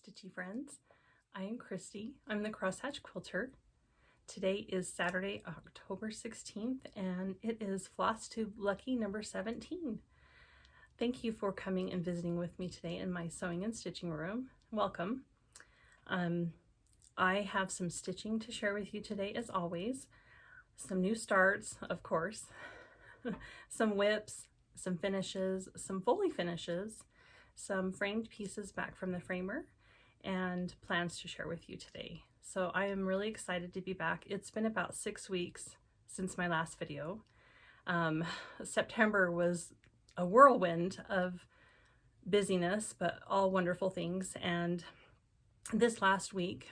stitchy friends. I am Christy. I'm the Crosshatch Quilter. Today is Saturday, October 16th, and it is Flosstube Lucky number 17. Thank you for coming and visiting with me today in my sewing and stitching room. Welcome. I have some stitching to share with you today, as always. Some new starts, of course, some whips, some finishes, some Foley finishes, some framed pieces back from the framer, and plans to share with you today. So I am really excited to be back. It's been about 6 weeks since my last video. September was a whirlwind of busyness, but all wonderful things. And this last week,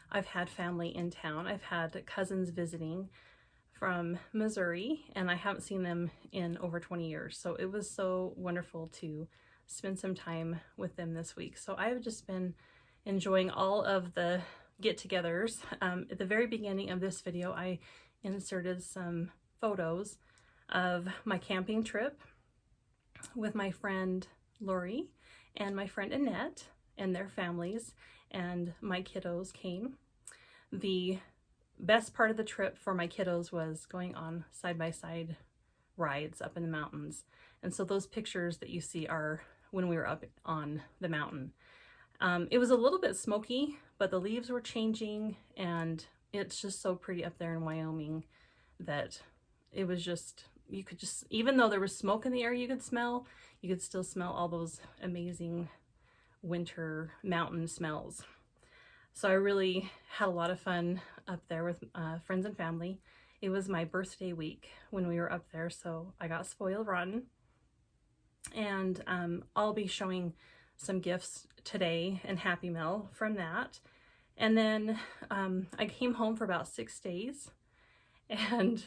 I've had family in town. I've had cousins visiting from Missouri, and I haven't seen them in over 20 years. So it was so wonderful to spend some time with them this week. So I've just been enjoying all of the get-togethers. At the very beginning of this video, I inserted some photos of my camping trip with my friend Lori and my friend Annette and their families, and my kiddos came. The best part of the trip for my kiddos was going on side-by-side rides up in the mountains. And so those pictures that you see are when we were up on the mountain. It was a little bit smoky, but the leaves were changing, and it's just so pretty up there in Wyoming that it was just, you could just, even though there was smoke in the air you could still smell all those amazing winter mountain smells. So I really had a lot of fun up there with friends and family. It was my birthday week when we were up there, so I got spoiled rotten. And I'll be showing some gifts today and Happy Mail from that. And then I came home for about 6 days and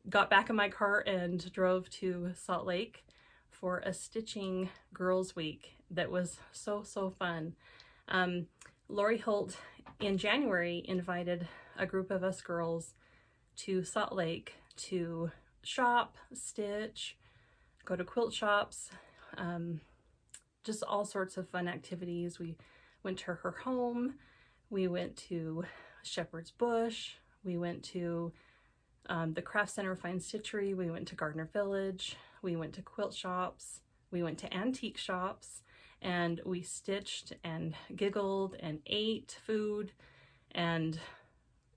got back in my car and drove to Salt Lake for a stitching girls week that was so fun. Lori Holt in January invited a group of us girls to Salt Lake to shop, stitch, go to quilt shops, just all sorts of fun activities. We went to her home, we went to Shepherd's Bush, we went to the Craft Center Fine Stitchery, we went to Gardner Village, we went to quilt shops, we went to antique shops, and we stitched and giggled and ate food and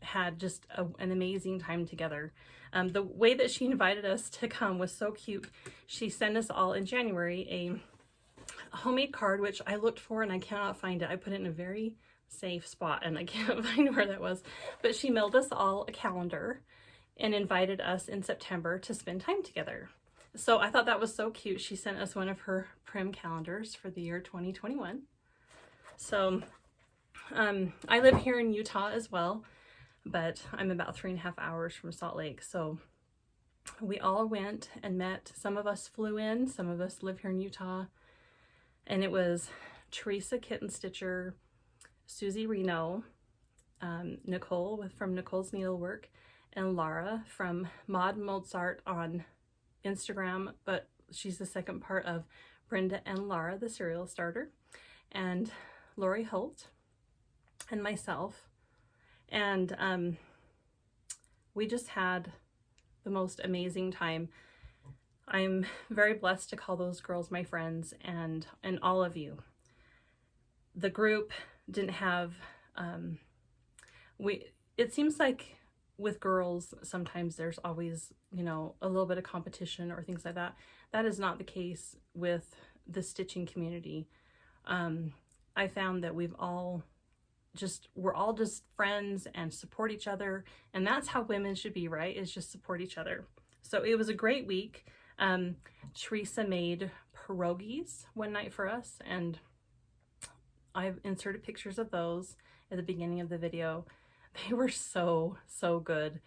had just an amazing time together. The way that she invited us to come was so cute. She sent us all in January a homemade card, which I looked for and I cannot find it. I put it in a very safe spot and I can't find where that was. But she mailed us all a calendar and invited us in September to spend time together. So I thought that was so cute. She sent us one of her prim calendars for the year 2021. So I live here in Utah as well, but I'm about 3.5 hours from Salt Lake. So we all went and met. Some of us flew in, some of us live here in Utah. And it was Teresa Kitten Stitcher, Susie Reno, Nicole from Nicole's Needlework, and Laura from Maud Mozart on Instagram, but she's the second part of Brenda and Laura, the serial starter, and Lori Holt, and myself. And we just had the most amazing time. I'm very blessed to call those girls my friends, and all of you. The group didn't have, it seems like with girls, sometimes there's always, you know, a little bit of competition or things like that. That is not the case with the stitching community. I found that we're all just friends and support each other. And that's how women should be, right? Is just support each other. So it was a great week. Teresa made pierogies one night for us, and I've inserted pictures of those at the beginning of the video. They were so good.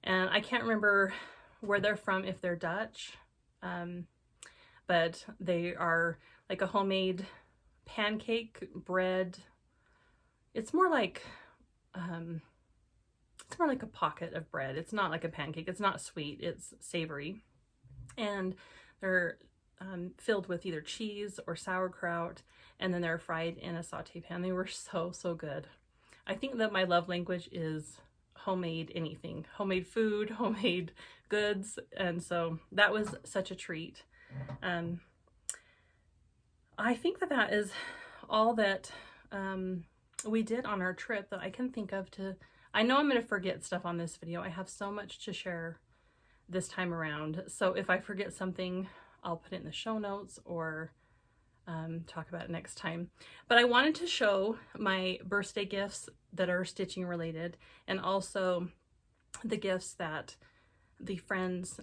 And I can't remember where they're from, if they're Dutch, but they are like a homemade pancake bread. It's more like a pocket of bread. It's not like a pancake. It's not sweet. It's savory. And they're filled with either cheese or sauerkraut, and then they're fried in a saute pan. They were so, so good. I think that my love language is homemade anything, homemade food, homemade goods, and so that was such a treat. I think that that is all that we did on our trip that I can think of to. I know I'm going to forget stuff on this video. I have so much to share this time around, so if I forget something, I'll put it in the show notes or talk about it next time. But I wanted to show my birthday gifts that are stitching related, and also the gifts that the friends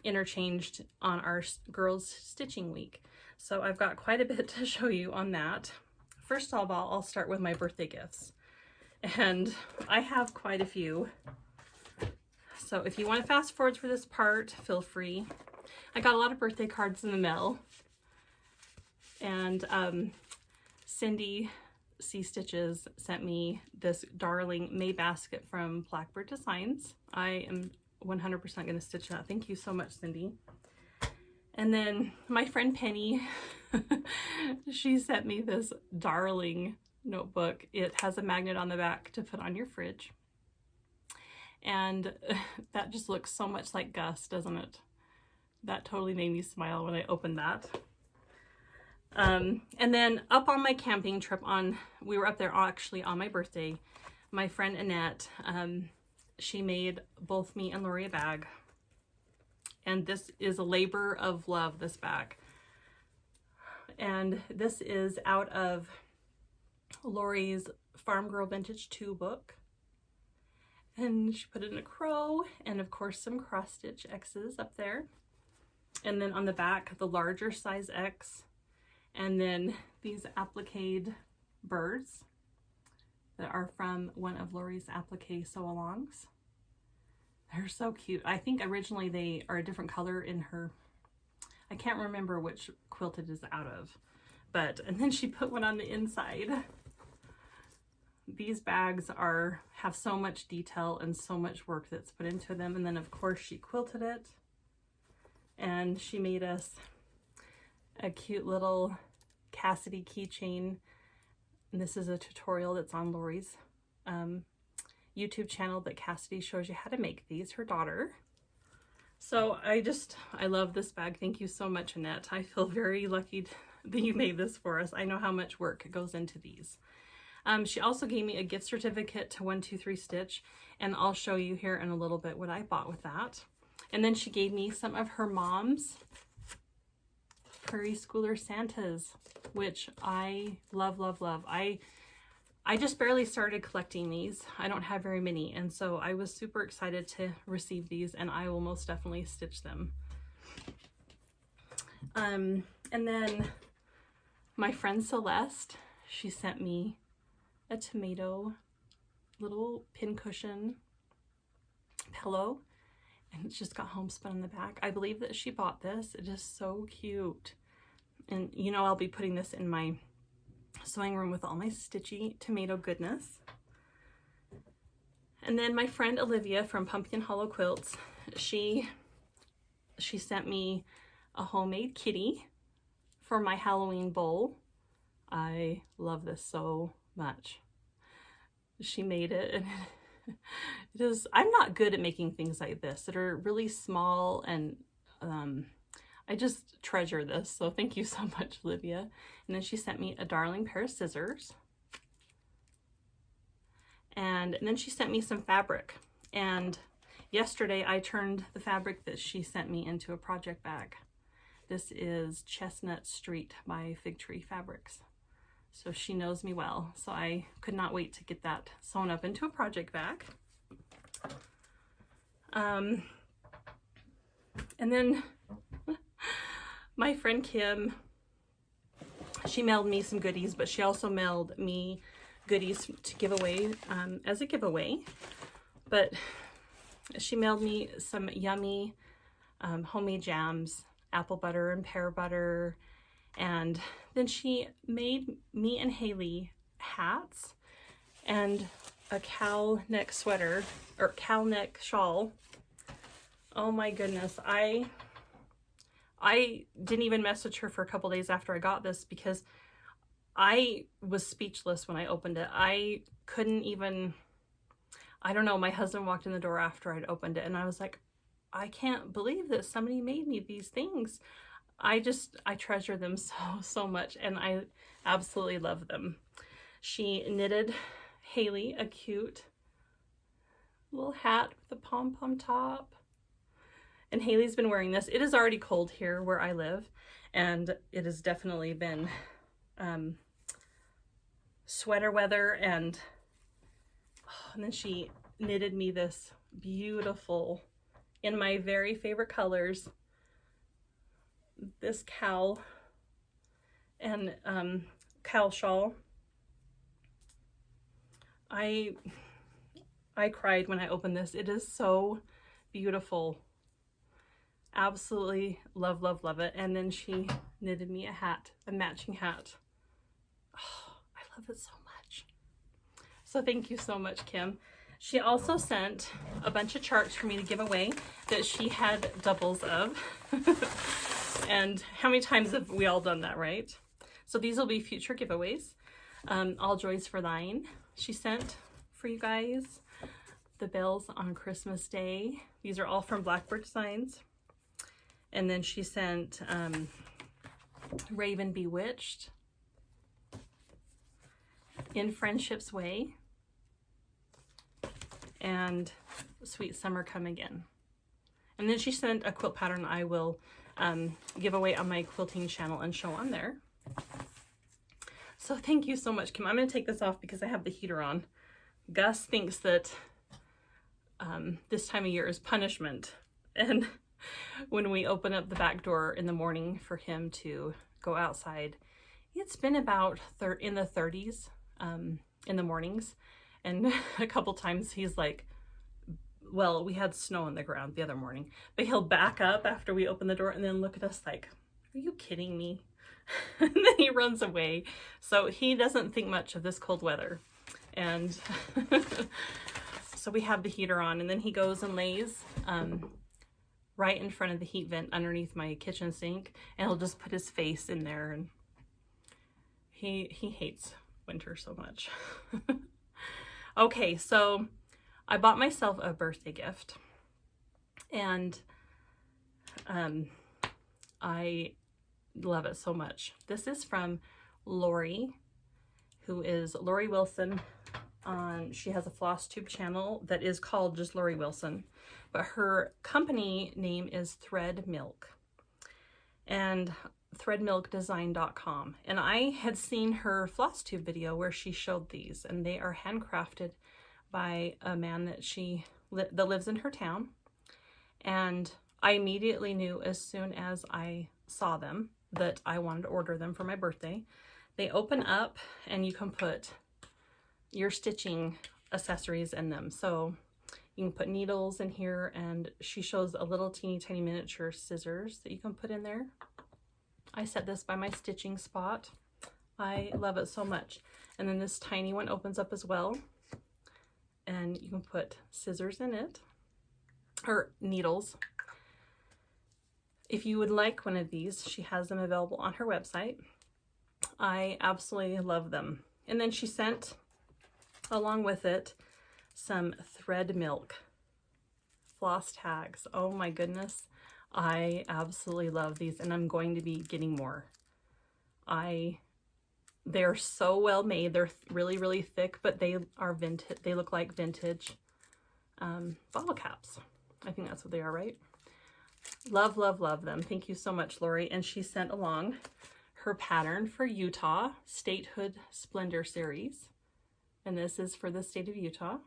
interchanged on our girls stitching week. So I've got quite a bit to show you on that. First of all, I'll start with my birthday gifts, and I have quite a few. So if you want to fast forward through this part, feel free. I got a lot of birthday cards in the mail, and Cindy C Stitches sent me this darling May basket from Blackbird Designs. I am 100% going to stitch that. Thank you so much, Cindy. And then my friend Penny, she sent me this darling notebook. It has a magnet on the back to put on your fridge. And that just looks so much like Gus, doesn't it? That totally made me smile when I opened that. And then up on my camping trip, we were up there actually on my birthday, my friend Annette, she made both me and Lori a bag. And this is a labor of love, this bag. And this is out of Lori's Farm Girl Vintage 2 book. And she put in a crow and of course some cross stitch X's up there. And then on the back, the larger size X. And then these applique birds that are from one of Lori's applique sew-alongs. They're so cute. I think originally they are a different color in her, I can't remember which quilt it is out of, but, and then she put one on the inside. These bags have so much detail and so much work that's put into them. And then of course she quilted it, and she made us a cute little Cassidy keychain. And this is a tutorial that's on Lori's YouTube channel, that Cassidy shows you how to make these, her daughter. So I love this bag. Thank you so much, Annette. I feel very lucky that you made this for us. I know how much work goes into these. She also gave me a gift certificate to 123 Stitch, and I'll show you here in a little bit what I bought with that. And then she gave me some of her mom's Prairie Schooler Santas, which I love, love, love. I just barely started collecting these. I don't have very many, and so I was super excited to receive these, and I will most definitely stitch them. And then my friend Celeste, she sent me a tomato little pincushion pillow, and it's just got homespun on the back. I believe that she bought this. It is so cute. And you know, I'll be putting this in my sewing room with all my stitchy tomato goodness. And then my friend Olivia from Pumpkin Hollow Quilts, she sent me a homemade kitty for my Halloween bowl. I love this so much. She made it, and it is, I'm not good at making things like this that are really small, and I just treasure this. So thank you so much, Olivia. And then she sent me a darling pair of scissors. And then she sent me some fabric. And yesterday I turned the fabric that she sent me into a project bag. This is Chestnut Street by Fig Tree Fabrics. So she knows me well. So I could not wait to get that sewn up into a project bag. And then my friend Kim, she mailed me some goodies, but she also mailed me goodies to give away as a giveaway. But she mailed me some yummy homemade jams, apple butter and pear butter. And then she made me and Haley hats and a cow neck sweater, or cow neck shawl. Oh my goodness, I I didn't even message her for a couple days after I got this because I was speechless when I opened it. I couldn't even, I don't know, my husband walked in the door after I'd opened it and I was like, I can't believe that somebody made me these things. I treasure them so much, and I absolutely love them. She knitted Haley a cute little hat with a pom-pom top. And Haley's been wearing this. It is already cold here where I live, and it has definitely been sweater weather. And then she knitted me this beautiful, in my very favorite colors, this cowl and cowl shawl. I cried when I opened this. It is so beautiful. Absolutely love, love, love it. And then she knitted me a hat, a matching hat. Oh, I love it so much. So thank you so much, Kim. She also sent a bunch of charts for me to give away that she had doubles of. And how many times have we all done that, right? So these will be future giveaways. All Joys for Thine. She sent for you guys the bells on Christmas Day. These are all from Blackbird Designs. And then she sent Raven Bewitched, In Friendship's Way, and Sweet Summer Come Again. And then she sent a quilt pattern I will give away on my quilting channel and show on there. So thank you so much, Kim. I'm going to take this off because I have the heater on. Gus thinks that this time of year is punishment. And when we open up the back door in the morning for him to go outside, it's been about in the 30s in the mornings. And a couple times he's like, well, we had snow on the ground the other morning, but he'll back up after we open the door and then look at us like, are you kidding me? And then he runs away. So he doesn't think much of this cold weather. And so we have the heater on, and then he goes and lays right in front of the heat vent underneath my kitchen sink, and he'll just put his face in there, and he hates winter so much. Okay, so I bought myself a birthday gift, and I love it so much. This is from Lori, who is Lori Wilson. She has a Flosstube channel that is called just Lori Wilson, but her company name is Thread Milk, and threadmilkdesign.com. And I had seen her Flosstube video where she showed these, and they are handcrafted by a man that lives in her town. And I immediately knew as soon as I saw them that I wanted to order them for my birthday. They open up and you can put your stitching accessories in them. So you can put needles in here, and she shows a little teeny tiny miniature scissors that you can put in there. I set this by my stitching spot. I love it so much. And then this tiny one opens up as well, and you can put scissors in it, or needles. If you would like one of these, she has them available on her website. I absolutely love them. And then she sent along with it some Thread Milk floss tags. Oh my goodness. I absolutely love these, and I'm going to be getting more. They're so well made. They're really, really thick, but they are vintage. They look like vintage bottle caps. I think that's what they are, right? Love, love, love them. Thank you so much, Lori. And she sent along her pattern for Utah Statehood Splendor Series. And this is for the state of Utah.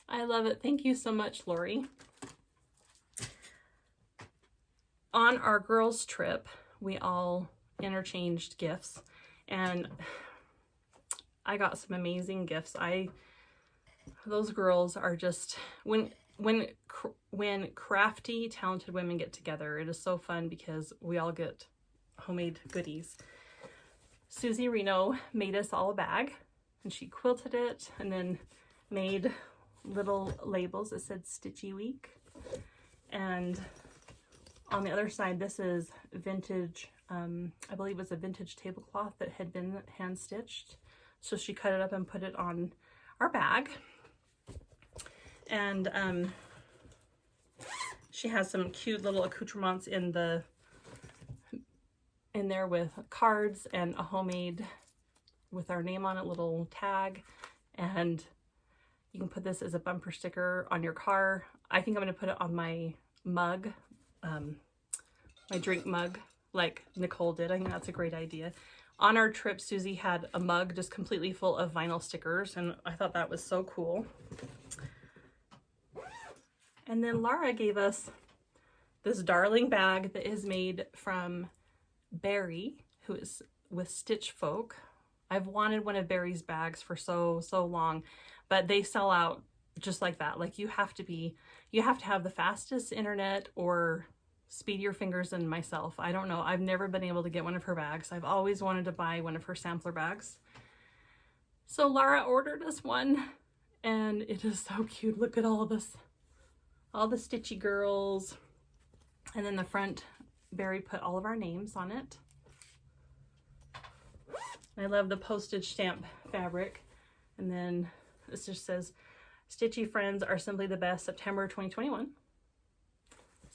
I love it. Thank you so much, Lori. On our girls' trip, we all interchanged gifts, and I got some amazing gifts. Those girls are just, when crafty, talented women get together, it is so fun because we all get homemade goodies. Susie Reno made us all a bag, and she quilted it and then made little labels that said Stitchy Week. And On the other side, this is vintage, I believe it was a vintage tablecloth that had been hand stitched. So she cut it up and put it on our bag. And she has some cute little accoutrements in there with cards and a homemade with our name on it, little tag. And you can put this as a bumper sticker on your car. I think I'm going to put it on my mug, my drink mug, like Nicole did. I think that's a great idea. On our trip, Susie had a mug just completely full of vinyl stickers, and I thought that was so cool. And then Laura gave us this darling bag that is made from Barry, who is with Stitch Folk. I've wanted one of Barry's bags for so long, but they sell out just like that. Like you have to have the fastest internet or speedier fingers than myself. I don't know. I've never been able to get one of her bags. I've always wanted to buy one of her sampler bags. So Laura ordered us one, and it is so cute. Look at all of this, all the Stitchy girls. And then the front, Barry put all of our names on it. I love the postage stamp fabric. And then this just says, Stitchy friends are simply the best, September 2021.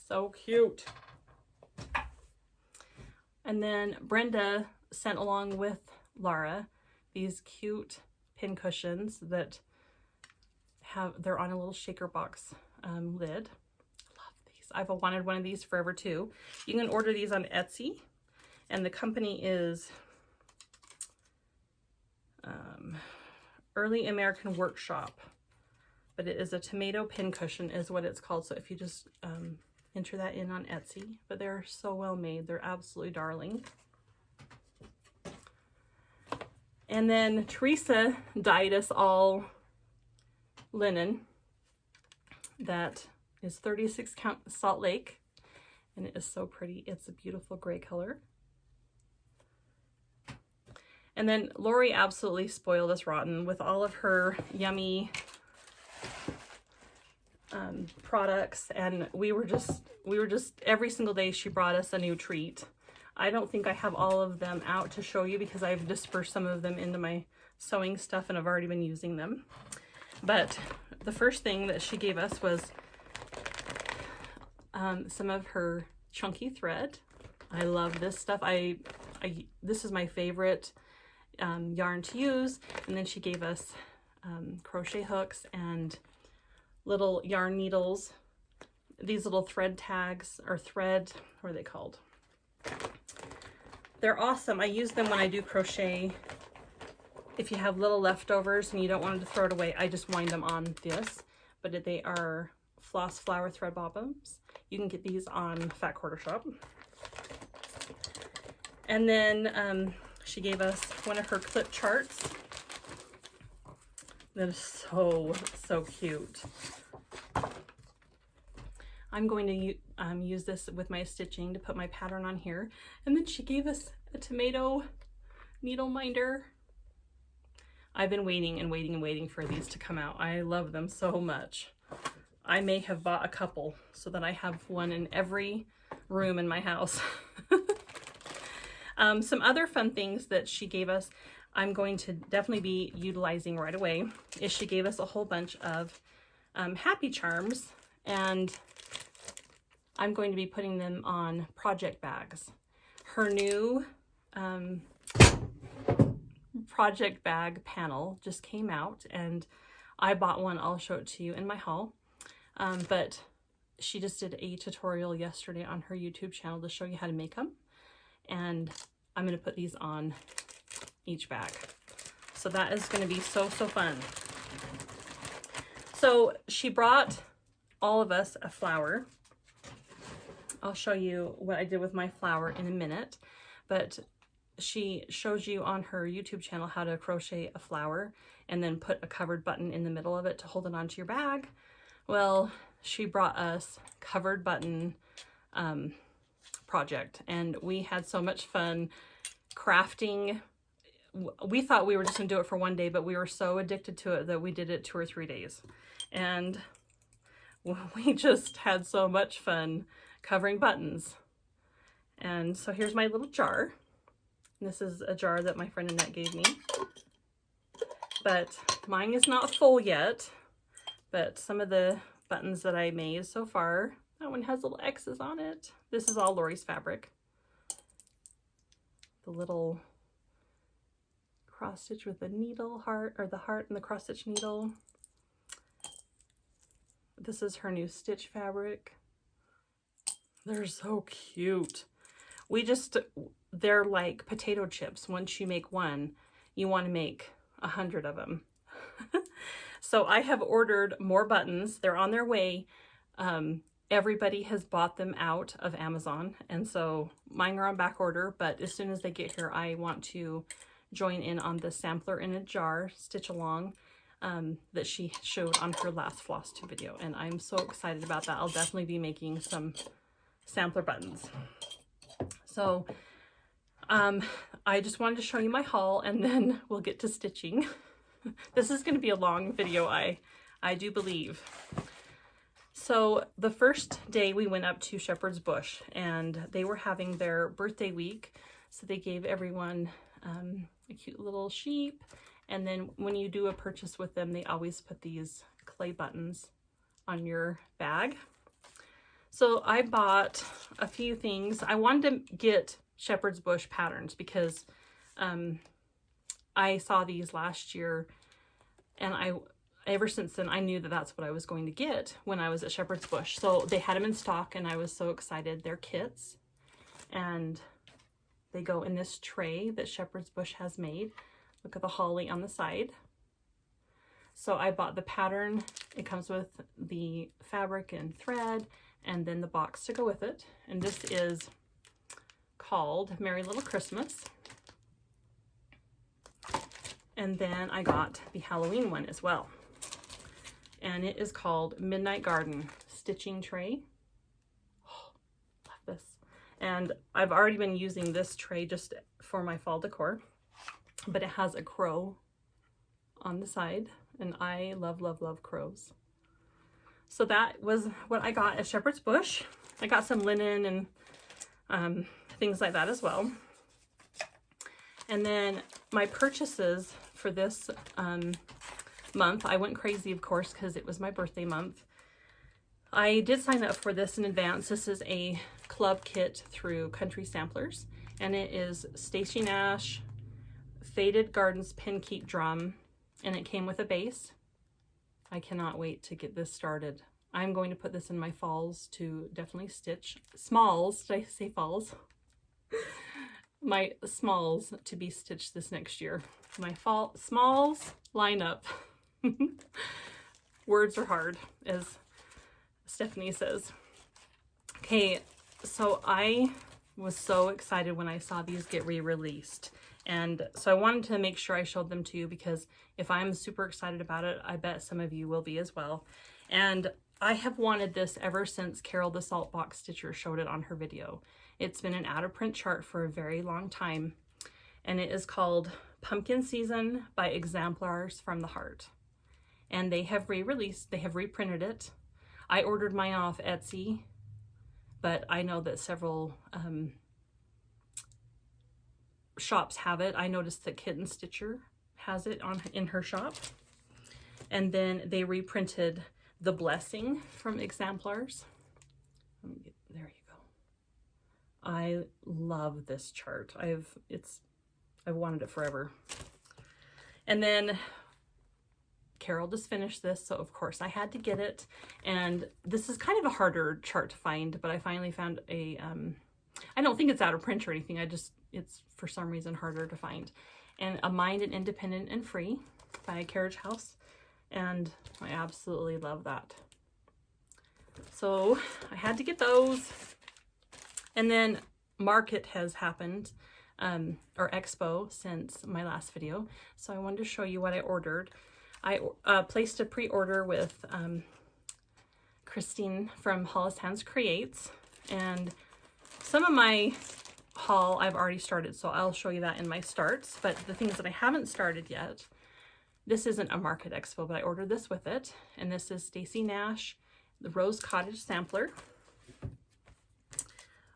So cute. And then Brenda sent along with Laura these cute pin cushions that they're on a little shaker box lid. Love these. I've wanted one of these forever too. You can order these on Etsy, and the company is Early American Workshop, but it is a tomato pin cushion is what it's called. So if you just enter that in on Etsy, but they're so well made. They're absolutely darling. And then Teresa dyed us all linen that is 36 count Salt Lake, and it is so pretty. It's a beautiful gray color. And then Lori absolutely spoiled us rotten with all of her yummy products, and we were just every single day she brought us a new treat. I don't think I have all of them out to show you because I've dispersed some of them into my sewing stuff and I've already been using them. But the first thing that she gave us was some of her chunky thread. I love this stuff. This is my favorite yarn to use. And then she gave us crochet hooks and little yarn needles. These little thread tags, or thread, what are they called? They're awesome. I use them when I do crochet. If you have little leftovers and you don't want to throw it away, I just wind them on this. But they are floss flower thread bottoms. You can get these on Fat Quarter Shop. And then she gave us one of her clip charts. That is so cute. I'm going to use this with my stitching to put my pattern on here. And then she gave us a tomato needle minder. I've been waiting and waiting and waiting for these to come out. I love them so much. I may have bought a couple so that I have one in every room in my house. Some other fun things that she gave us, I'm going to definitely be utilizing right away, is she gave us a whole bunch of Happy Charms, and I'm going to be putting them on project bags. Her new project bag panel just came out, and I bought one. I'll show it to you in my haul. But she just did a tutorial yesterday on her YouTube channel to show you how to make them. And I'm going to put these on each bag. So that is going to be so fun. So she brought all of us a flower. I'll show you what I did with my flower in a minute, but she shows you on her YouTube channel how to crochet a flower and then put a covered button in the middle of it to hold it onto your bag. Well, she brought us covered button project, and we had so much fun crafting. We thought we were just gonna do it for one day, but we were so addicted to it that we did it 2 or 3 days, and we just had so much fun covering buttons. And so here's my little jar. This is a jar that my friend Annette gave me. But mine is not full yet. But some of the buttons that I made so far, that one has little X's on it. This is all Lori's fabric. The little cross stitch with the needle heart, or the heart and the cross stitch needle. This is her new stitch fabric. They're so cute. They're like potato chips. Once you make one, you want to make 100 of them. So I have ordered more buttons. They're on their way. Everybody has bought them out of Amazon, and so mine are on back order, but as soon as they get here, I want to join in on the sampler in a jar stitch along that she showed on her last Flosstube video, and I'm so excited about that. I'll definitely be making some sampler buttons. So I just wanted to show you my haul, and then we'll get to stitching. This is going to be a long video, I do believe. So the first day we went up to Shepherd's Bush, and they were having their birthday week, so they gave everyone a cute little sheep, and then when you do a purchase with them, they always put these clay buttons on your bag. So I bought a few things. I wanted to get Shepherd's Bush patterns because I saw these last year, and ever since then, I knew that that's what I was going to get when I was at Shepherd's Bush. So they had them in stock, and I was so excited. They're kits, and they go in this tray that Shepherd's Bush has made. Look at the holly on the side. So I bought the pattern. It comes with the fabric and thread, and then the box to go with it. And this is called Merry Little Christmas. And then I got the Halloween one as well. And it is called Midnight Garden Stitching Tray. Oh, love this. And I've already been using this tray just for my fall decor, but it has a crow on the side, and I love, love, love crows. So that was what I got at Shepherd's Bush. I got some linen and things like that as well. And then my purchases for this month, I went crazy, of course, because it was my birthday month. I did sign up for this in advance. This is a club kit through Country Samplers, and it is Stacy Nash Faded Gardens Pin Keep Drum, and it came with a base. I cannot wait to get this started. I'm going to put this in my falls to definitely stitch. Smalls, did I say falls? My smalls to be stitched this next year. My fall smalls line up. Words are hard, as Stephanie says. Okay, so I was so excited when I saw these get re-released. And so I wanted to make sure I showed them to you, because if I'm super excited about it, I bet some of you will be as well. And I have wanted this ever since Carol the Saltbox Stitcher showed it on her video. It's been an out of print chart for a very long time, and it is called Pumpkin Season by Exemplars from the Heart. And they have re-released, they have reprinted it. I ordered mine off Etsy, but I know that several shops have it. I noticed that Kitten Stitcher has it in her shop. And then they reprinted The Blessing from Exemplars. There you go. I love this chart. I've wanted it forever. And then Carol just finished this, so of course I had to get it. And this is kind of a harder chart to find, but I finally found a I don't think it's out of print or anything. It's for some reason harder to find. And A Mind and Independent and Free by Carriage House. And I absolutely love that. So I had to get those. And then Market has happened, or Expo, since my last video. So I wanted to show you what I ordered. I placed a pre-order with Christine from Hollis Hands Creates, and some of my haul I've already started, so I'll show you that in my starts. But the things that I haven't started yet, this isn't a Market Expo, but I ordered this with it, and this is Stacy Nash, the Rose Cottage Sampler.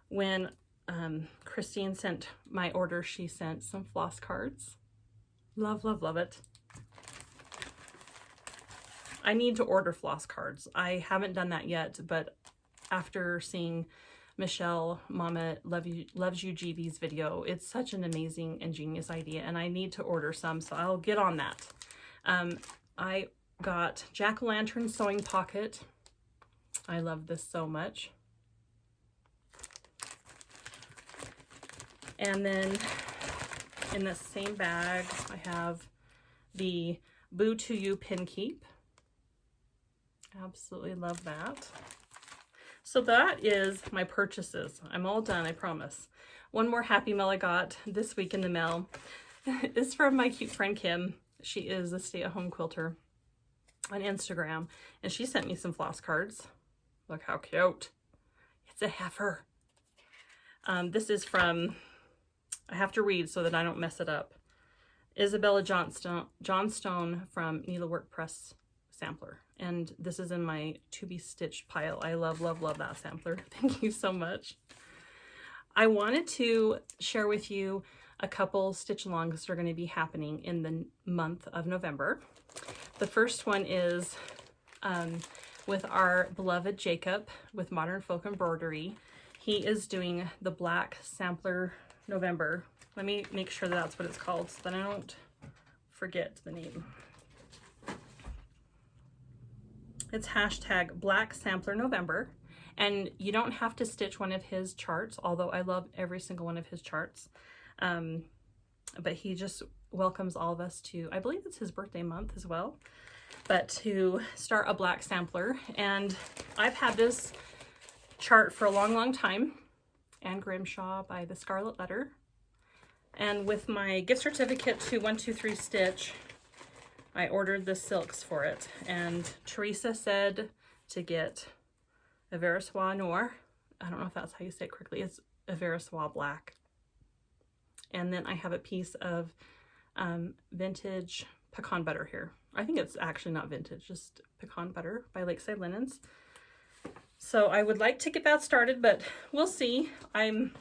when Christine sent my order, she sent some floss cards. Love, love, love it. I need to order floss cards. I haven't done that yet, but after seeing Michelle Mama Loves You GV's video, it's such an amazing and genius idea, and I need to order some, so I'll get on that. I got Jack-o'-lantern sewing pocket. I love this so much. And then in the same bag, I have the Boo to You pin keep. Absolutely love that. So that is my purchases. I'm all done, I promise. One more happy mail I got this week in the mail is from my cute friend Kim. She is a stay-at-home quilter on Instagram, and she sent me some floss cards. Look how cute. It's a heifer. This is from, I have to read so that I don't mess it up, Isabella Johnstone from Needlework Press sampler. And this is in my to be stitched pile. I love, love, love that sampler. Thank you so much. I wanted to share with you a couple stitch alongs that are going to be happening in the month of November. The first one is with our beloved Jacob with Modern Folk Embroidery. He is doing the Black Sampler November. Let me make sure that's what it's called so that I don't forget the name. It's hashtag Black Sampler November, and you don't have to stitch one of his charts, although I love every single one of his charts. But he just welcomes all of us to, I believe it's his birthday month as well, but to start a black sampler. And I've had this chart for a long, long time, and Grimshaw by the Scarlet Letter. And with my gift certificate to 123 Stitch, I ordered the silks for it, and Teresa said to get a Versois Noir. I don't know if that's how you say it correctly. It's a Versois Black. And then I have a piece of vintage pecan butter here. I think it's actually not vintage, just pecan butter by Lakeside Linens. So I would like to get that started, but we'll see. I've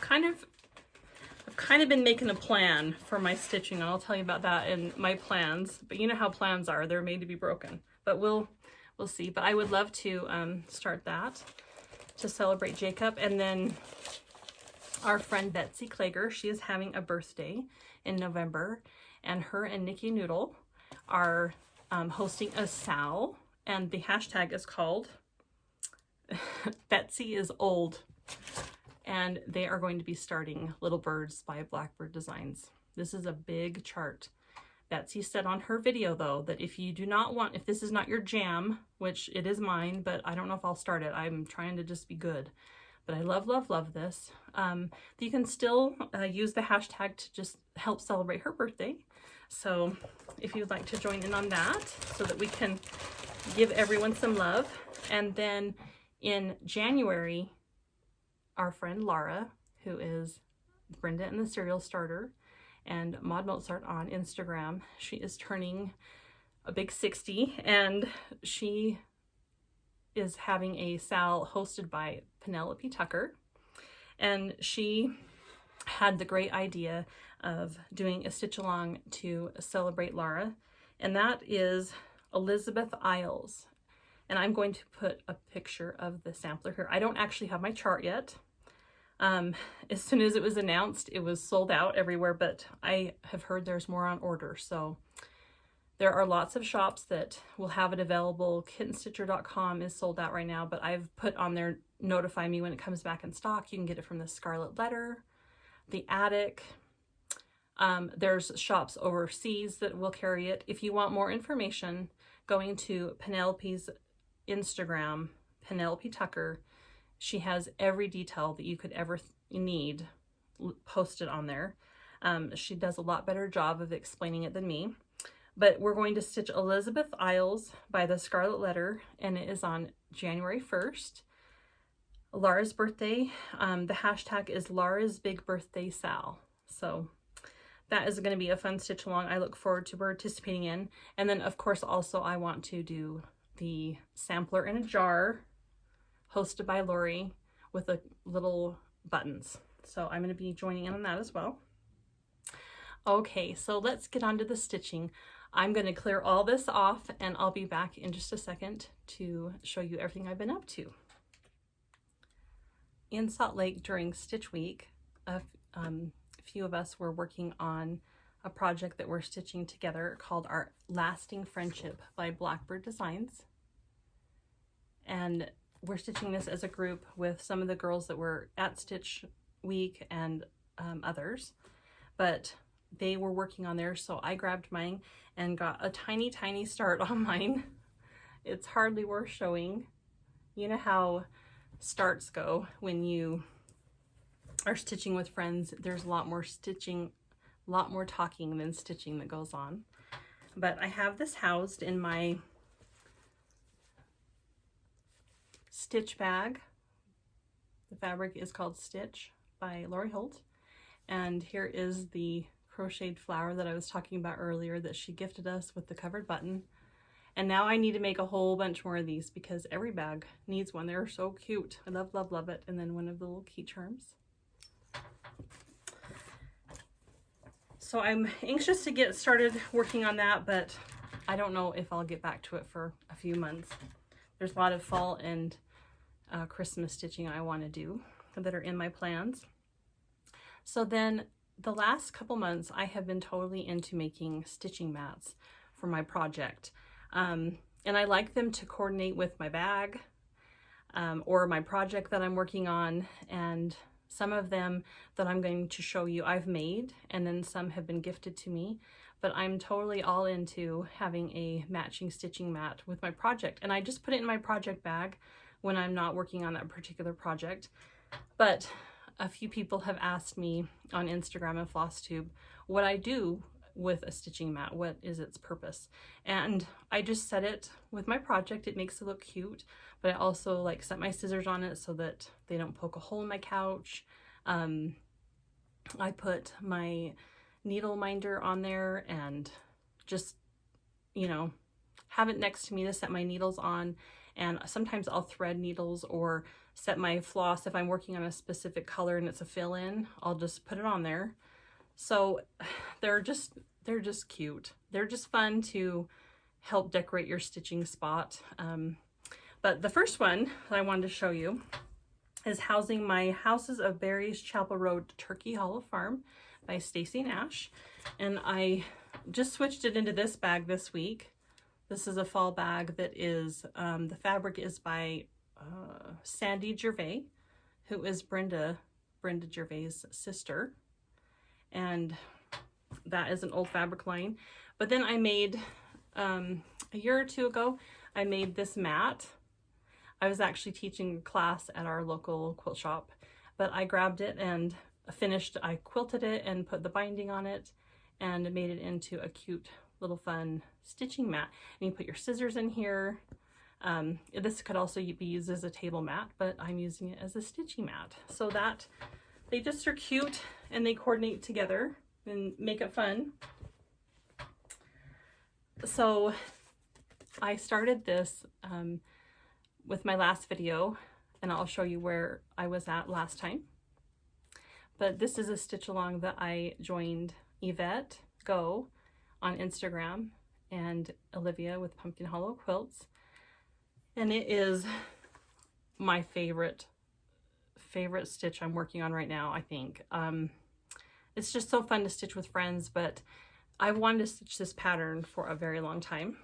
kind of been making a plan for my stitching, and I'll tell you about that in my plans. But you know how plans are, they're made to be broken. But we'll see. But I would love to start that to celebrate Jacob. And then our friend Betsy Klager, she is having a birthday in November, and her and Nikki Noodle are hosting a SAL, and the hashtag is called Betsy is Old. And they are going to be starting Little Birds by Blackbird Designs. This is a big chart. Betsy said on her video, though, that if you do not want, if this is not your jam, which it is mine, but I don't know if I'll start it. I'm trying to just be good. But I love, love, love this. You can still use the hashtag to just help celebrate her birthday. So if you'd like to join in on that so that we can give everyone some love. And then in January, our friend Laura, who is Brenda and the Serial Starter and Maud Mozart on Instagram, she is turning a big 60, and she is having a SAL hosted by Penelope Tucker. And she had the great idea of doing a stitch along to celebrate Laura, and that is Elizabeth Isles. And I'm going to put a picture of the sampler here. I don't actually have my chart yet. As soon as it was announced, it was sold out everywhere, but I have heard there's more on order. So there are lots of shops that will have it available. KittenStitcher.com is sold out right now, but I've put on there, notify me when it comes back in stock. You can get it from the Scarlet Letter, the Attic. There's shops overseas that will carry it. If you want more information, going to Penelope's Instagram, Penelope Tucker, she has every detail that you could ever need posted on there. She does a lot better job of explaining it than me. But we're going to stitch Elizabeth Isles by the Scarlet Letter, and it is on January 1st. Laura's birthday, the hashtag is Laura's Big Birthday Sal. So that is going to be a fun stitch along I look forward to participating in. And then of course also I want to do the Sampler in a Jar hosted by Lori with the little buttons. So I'm going to be joining in on that as well. Okay, so let's get on to the stitching. I'm going to clear all this off and I'll be back in just a second to show you everything I've been up to. In Salt Lake during Stitch Week, a few of us were working on a project that we're stitching together called Our Lasting Friendship by Blackbird Designs. And we're stitching this as a group with some of the girls that were at Stitch Week and others, but they were working on theirs, so I grabbed mine and got a tiny start on mine. It's hardly worth showing. You know how starts go when you are stitching with friends. There's a lot more stitching, a lot more talking than stitching that goes on. But I have this housed in my stitch bag. The fabric is called Stitch by Lori Holt. And here is the crocheted flower that I was talking about earlier that she gifted us with the covered button. And now I need to make a whole bunch more of these because every bag needs one. They're so cute. I love it. And then one of the little key charms. So I'm anxious to get started working on that, but I don't know if I'll get back to it for a few months. There's a lot of fall and Christmas stitching I want to do that are in my plans. So then the last couple months I have been totally into making stitching mats for my project. And I like them to coordinate with my bag or my project that I'm working on. And some of them that I'm going to show you I've made, and then some have been gifted to me. But I'm totally all into having a matching stitching mat with my project. And I just put it in my project bag when I'm not working on that particular project. But a few people have asked me on Instagram and Flosstube what I do with a stitching mat, what is its purpose. And I just set it with my project. It makes it look cute, but I also like set my scissors on it so that they don't poke a hole in my couch. I put my needle minder on there and just, you know, have it next to me to set my needles on. And sometimes I'll thread needles or set my floss. If I'm working on a specific color and it's a fill-in, I'll just put it on there. So they're just cute. They're just fun to help decorate your stitching spot. But the first one that I wanted to show you is housing my Houses of Berries Chapel Road Turkey Hollow Farm by Stacy Nash. And I just switched it into this bag this week. This is a fall bag that is, the fabric is by Sandy Gervais, who is Brenda Gervais' sister. And that is an old fabric line. But then I made, a year or two ago, I made this mat. I was actually teaching a class at our local quilt shop, but I grabbed it and I quilted it and put the binding on it and made it into a cute little fun stitching mat. And you put your scissors in here. This could also be used as a table mat, but I'm using it as a stitching mat. So that they just are cute and they coordinate together and make it fun. So I started this with my last video, and I'll show you where I was at last time. But this is a stitch along that I joined Yvette Go on Instagram and Olivia with Pumpkin Hollow Quilts. And it is my favorite stitch I'm working on right now, I think. It's just so fun to stitch with friends, but I wanted to stitch this pattern for a very long time.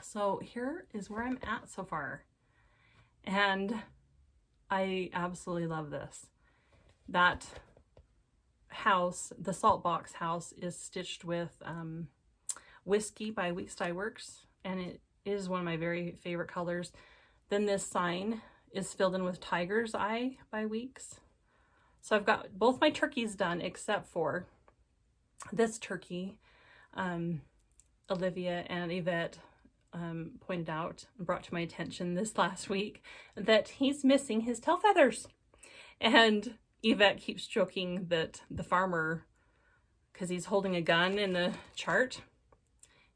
So here is where I'm at so far. And I absolutely love this. That house, the Salt Box house, is stitched with Whiskey by Weeks Dye Works, and it is one of my very favorite colors. Then this sign is filled in with Tiger's Eye by Weeks. So I've got both my turkeys done except for this turkey. Olivia and Yvette pointed out and brought to my attention this last week that he's missing his tail feathers. And Yvette keeps joking that the farmer, because he's holding a gun in the chart,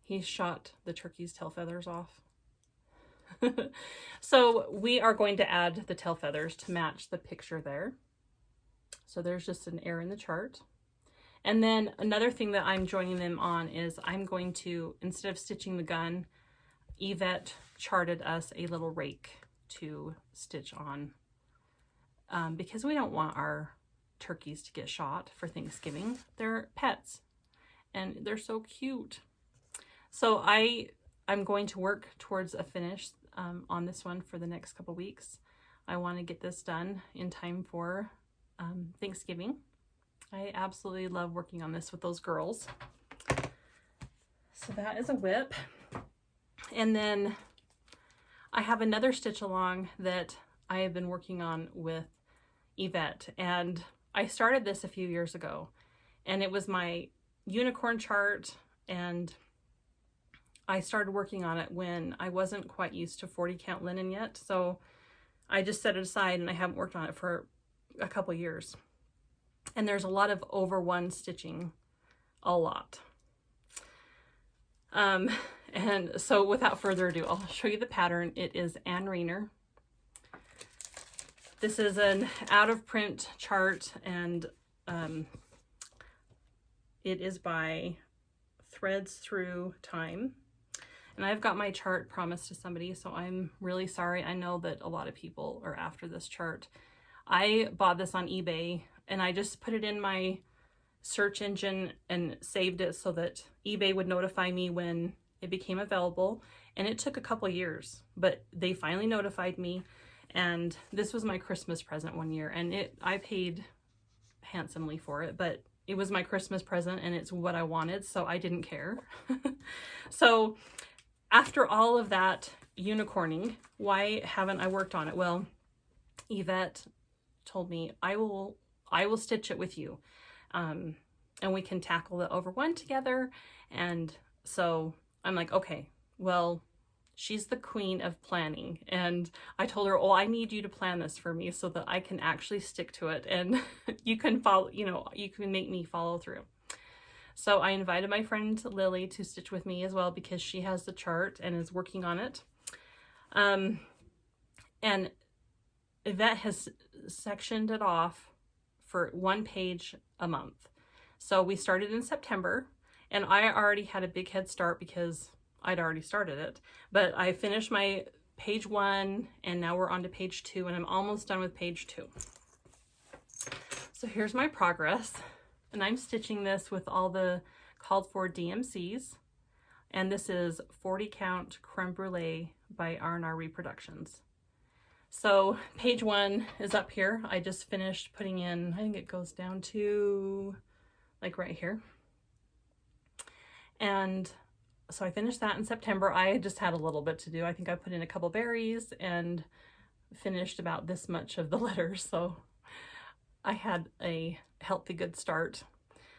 he shot the turkey's tail feathers off. So we are going to add the tail feathers to match the picture there. So there's just an error in the chart. And then another thing that I'm joining them on is I'm going to, instead of stitching the gun, Yvette charted us a little rake to stitch on because we don't want our turkeys to get shot for Thanksgiving. They're pets and they're so cute. So I'm going to work towards a finish on this one for the next couple weeks. I want to get this done in time for Thanksgiving. I absolutely love working on this with those girls. So that is a whip. And then I have another stitch along that I have been working on with Yvette. And I started this a few years ago. And it was my unicorn chart. And I started working on it when I wasn't quite used to 40 count linen yet. So I just set it aside and I haven't worked on it for a couple years. And there's a lot of over one stitching, a lot. And so without further ado, I'll show you the pattern. It is Ann Reiner. This is an out of print chart, and it is by Threads Through Time. And I've got my chart promised to somebody, so I'm really sorry. I know that a lot of people are after this chart. I bought this on eBay and I just put it in my search engine and saved it so that eBay would notify me when it became available. And it took a couple years, but they finally notified me. And this was my Christmas present one year, and I paid handsomely for it, but it was my Christmas present and it's what I wanted, so I didn't care. So after all of that unicorning, why haven't I worked on it? Well, Yvette told me I will stitch it with you, and we can tackle the over one together. And so I'm like, okay, well, she's the queen of planning, and I told her, oh, I need you to plan this for me so that I can actually stick to it, and you can follow, you can make me follow through. So I invited my friend Lily to stitch with me as well because she has the chart and is working on it. And Yvette has sectioned it off for 1 page a month. So we started in September, and I already had a big head start because I'd already started it. But I finished my page 1, and now we're on to page 2, and I'm almost done with page 2. So here's my progress, and I'm stitching this with all the called for DMCs. And this is 40 count creme brulee by R&R Reproductions. So page 1 is up here. I just finished putting in, I think it goes down to like right here. And so I finished that in September. I just had a little bit to do. I think I put in a couple berries and finished about this much of the letters. So I had a healthy, good start.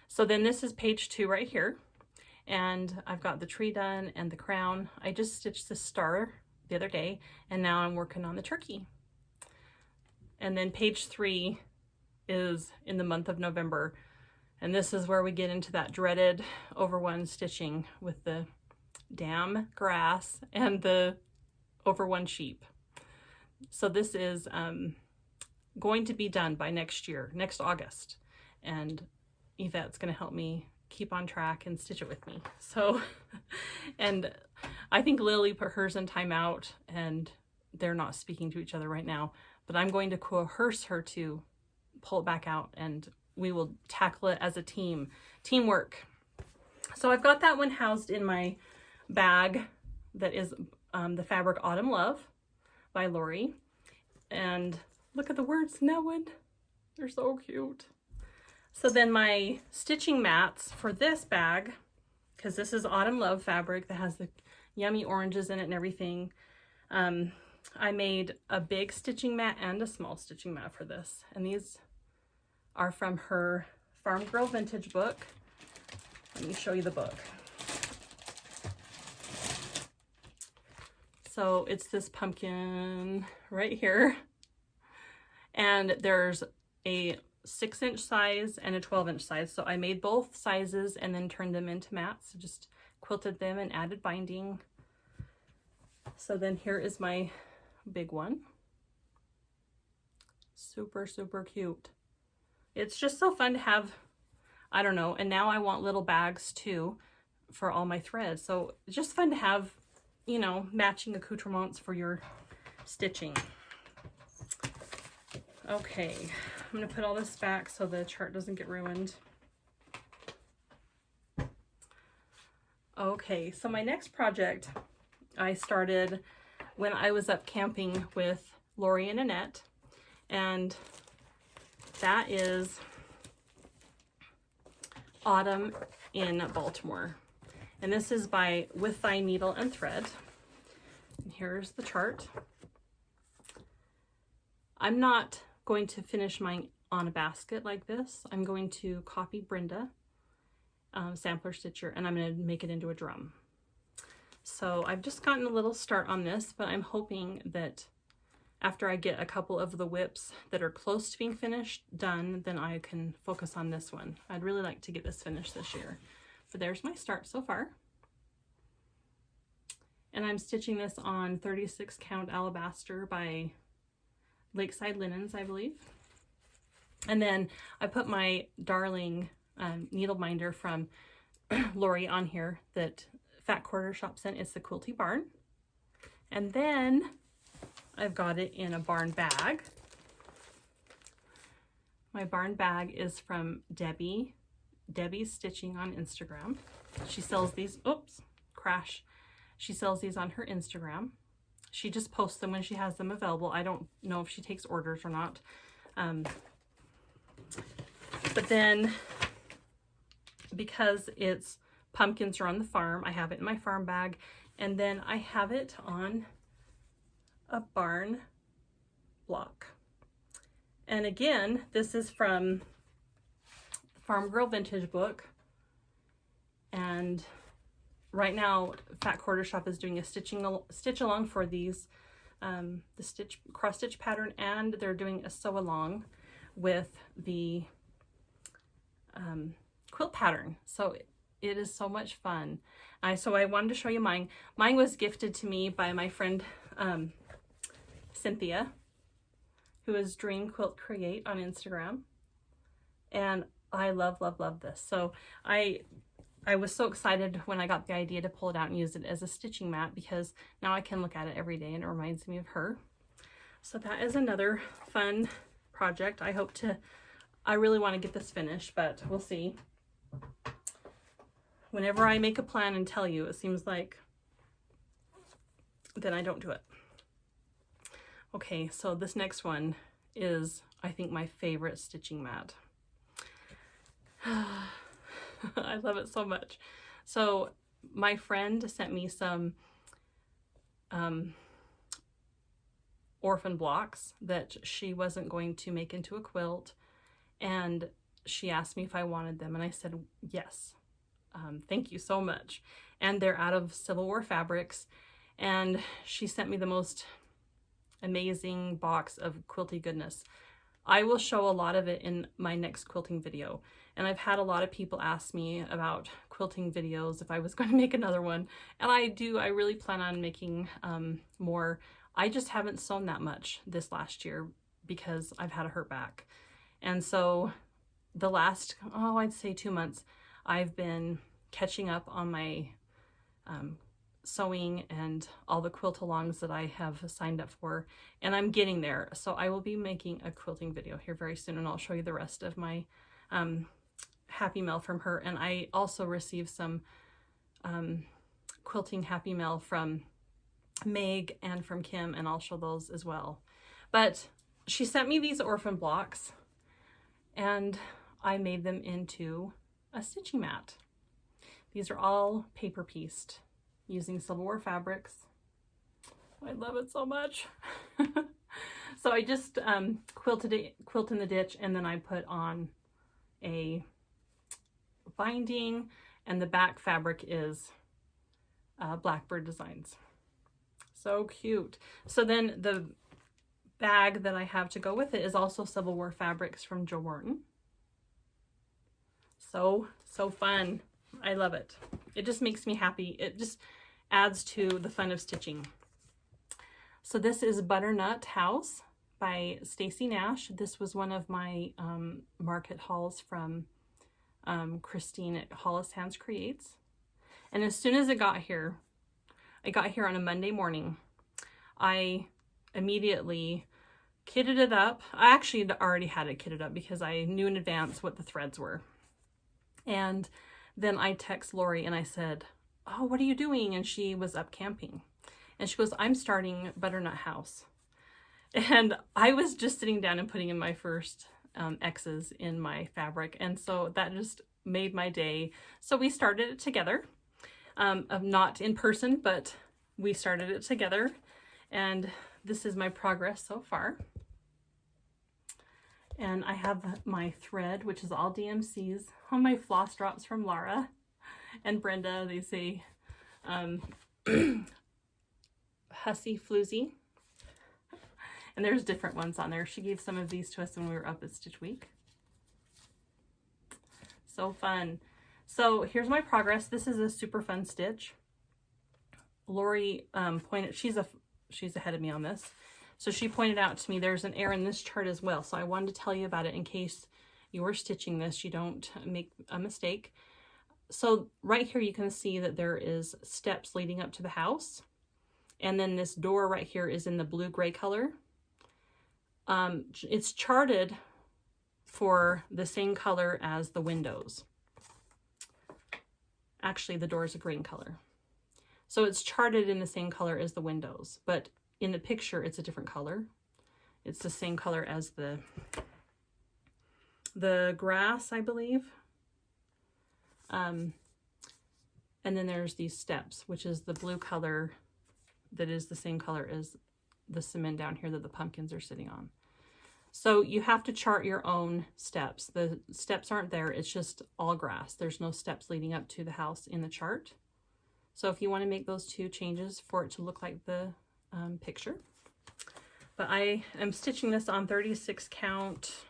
So then this is page 2 right here. And I've got the tree done and the crown. I just stitched the star the other day, and now I'm working on the turkey. And then page 3 is in the month of November. And this is where we get into that dreaded over one stitching with the damn grass and the over one sheep. So this is going to be done by next year, next August. And Yvette's going to help me keep on track and stitch it with me. So, and I think Lily put hers in timeout, and they're not speaking to each other right now, but I'm going to coerce her to pull it back out, and we will tackle it as a team. Teamwork. So I've got that one housed in my bag that is the fabric Autumn Love by Lori. And look at the words in that one. They're so cute. So then my stitching mats for this bag, because this is Autumn Love fabric that has the yummy oranges in it and everything. I made a big stitching mat and a small stitching mat for this. And these are from her Farm Girl Vintage book. Let me show you the book. So it's this pumpkin right here. And there's a 6-inch size and a 12-inch size. So I made both sizes and then turned them into mats. So just quilted them and added binding. So then here is my big one. Super, super cute. It's just so fun to have, I don't know, and now I want little bags too for all my threads. So it's just fun to have, you know, matching accoutrements for your stitching. Okay, I'm gonna put all this back so the chart doesn't get ruined. Okay, so my next project I started when I was up camping with Lori and Annette, and that is Autumn in Baltimore. And this is by With Thy Needle and Thread. And here's the chart. I'm not going to finish mine on a basket like this. I'm going to copy Brenda, Sampler Stitcher, and I'm going to make it into a drum. So I've just gotten a little start on this, but I'm hoping that after I get a couple of the whips that are close to being finished done, then I can focus on this one. I'd really like to get this finished this year. But there's my start so far. And I'm stitching this on 36 count alabaster by Lakeside Linens, I believe. And then I put my darling needle minder from Lori on here that Fat Quarter Shop sent. It's the Quilty Barn. And then I've got it in a barn bag. My barn bag is from Debbie. Debbie's Stitching on Instagram. She sells these, oops, crash. She sells these on her Instagram. She just posts them when she has them available. I don't know if she takes orders or not. But then, because it's pumpkins are on the farm, I have it in my farm bag. And then I have it on a barn block. And again, this is from the Farm Girl Vintage book. And right now, Fat Quarter Shop is doing a stitch along for these, the cross stitch pattern, and they're doing a sew along with the quilt pattern. So it is so much fun. So I wanted to show you mine. Mine was gifted to me by my friend Cynthia, who is Dream Quilt Create on Instagram. And I love, love, love this. So I was so excited when I got the idea to pull it out and use it as a stitching mat, because now I can look at it every day and it reminds me of her. So that is another fun project. I really want to get this finished, but we'll see. Whenever I make a plan and tell you, it seems like then I don't do it. Okay, so this next one is, I think, my favorite stitching mat. I love it so much. So my friend sent me some orphan blocks that she wasn't going to make into a quilt, and she asked me if I wanted them, and I said yes. Thank you so much. And they're out of Civil War fabrics, and she sent me the most amazing box of quilty goodness. I will show a lot of it in my next quilting video, and I've had a lot of people ask me about quilting videos if I was going to make another one, and I really plan on making more. I just haven't sewn that much this last year because I've had a hurt back, and so the last, I'd say 2 months, I've been catching up on my sewing and all the quilt alongs that I have signed up for, and I'm getting there. So I will be making a quilting video here very soon, and I'll show you the rest of my happy mail from her. And I also received some quilting happy mail from Meg and from Kim, and I'll show those as well. But she sent me these orphan blocks, and I made them into a stitching mat. These are all paper pieced using Civil War fabrics. I love it so much. So I just quilt in the ditch, and then I put on a binding, and the back fabric is Blackbird Designs. So cute. So then the bag that I have to go with it is also Civil War fabrics from Jo Morton. So fun. I love it. It just makes me happy. It just adds to the fun of stitching. So this is Butternut House by Stacy Nash. This was one of my market hauls from Christine at Hollis Hands Creates. And as soon as I got here on a Monday morning, I immediately kitted it up. I actually already had it kitted up because I knew in advance what the threads were. And then I text Lori and I said, "Oh, what are you doing?" And she was up camping. And she goes, "I'm starting Butternut House." And I was just sitting down and putting in my first X's in my fabric. And so that just made my day. So we started it together, not in person, but we started it together. And this is my progress so far. And I have my thread, which is all DMCs, on my floss drops from Lara and Brenda. They say Hussy Floozy. And there's different ones on there. She gave some of these to us when we were up at Stitch Week. So fun. So here's my progress. This is a super fun stitch. Lori pointed, she's ahead of me on this. So she pointed out to me there's an error in this chart as well. So I wanted to tell you about it in case you were stitching this, you don't make a mistake. So right here you can see that there is steps leading up to the house. And then this door right here is in the blue-gray color. It's charted for the same color as the windows. Actually, the door is a green color. So it's charted in the same color as the windows, but in the picture, it's a different color. It's the same color as the grass, I believe. And then there's these steps, which is the blue color that is the same color as the cement down here that the pumpkins are sitting on. So you have to chart your own steps. The steps aren't there. It's just all grass. There's no steps leading up to the house in the chart. So if you want to make those two changes for it to look like the picture. But I am stitching this on 36 count.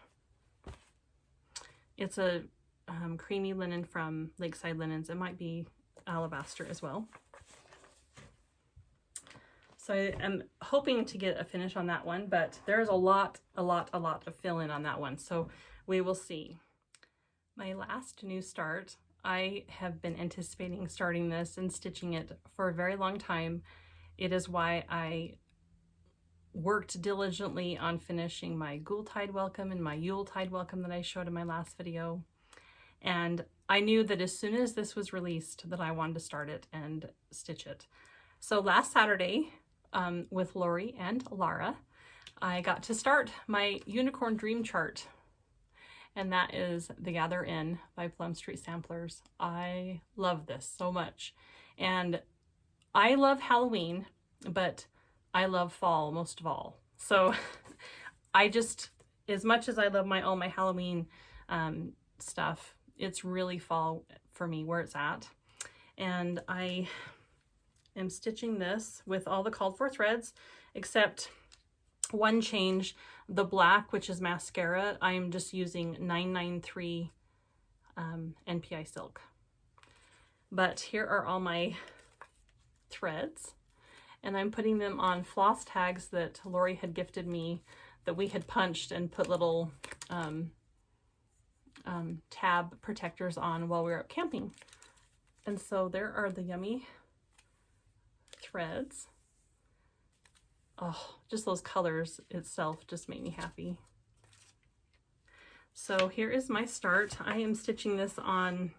It's a creamy linen from Lakeside Linens. It might be alabaster as well. So I am hoping to get a finish on that one, but there's a lot of fill-in on that one. So we will see. My last new start, I have been anticipating starting this and stitching it for a very long time. It is why I worked diligently on finishing my Yuletide Welcome and my Yuletide Welcome that I showed in my last video. And I knew that as soon as this was released that I wanted to start it and stitch it. So last Saturday, with Lori and Lara, I got to start my Unicorn Dream Chart. And that is The Gather In by Plum Street Samplers. I love this so much. And I love Halloween, but I love fall most of all. So I just, as much as I love all my Halloween stuff, it's really fall for me where it's at. And I am stitching this with all the called for threads, except one change, the black, which is mascara. I'm just using 993 NPI silk. But here are all my threads, and I'm putting them on floss tags that Lori had gifted me that we had punched and put little tab protectors on while we were out camping. And so there are the yummy threads. Oh, just those colors itself just make me happy. So here is my start. I am stitching this on